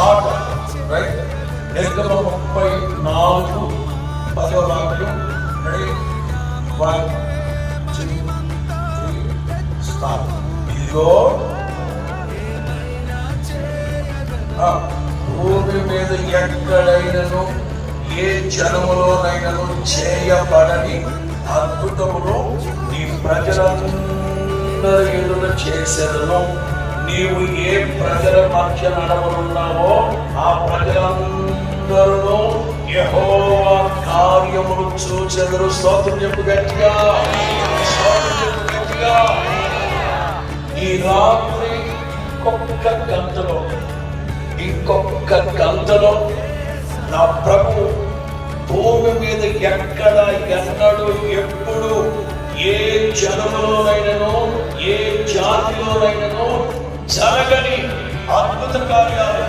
Heart right. నిర్గమ 34 10వ వాక్యం. Ready 1 2 3 start. ఇదిగో భూమి మీద ఎక్కడైనను ఏ జనములోనైనను చేయబడని అద్భుతమును నీ ప్రజలందరి ఎదుట చేసేదను. నీవు ఏ ప్రజల మధ్య నడవనున్నావో ఆ ప్రజలందరూ యెహోవా కార్యములు చూచెదరు. స్తోత్రం చెప్పు గట్టిగా, స్తోత్రం చెప్పు గట్టిగా. ఈ రాత్రి ఇంకొక గంటలో నా ప్రభు భూమి మీద ఎక్కడ ఎన్నడు ఎప్పుడు ఏ జనములోనైనను ఏ జాతిలోనైనను జరగని అద్భుత కార్యాలు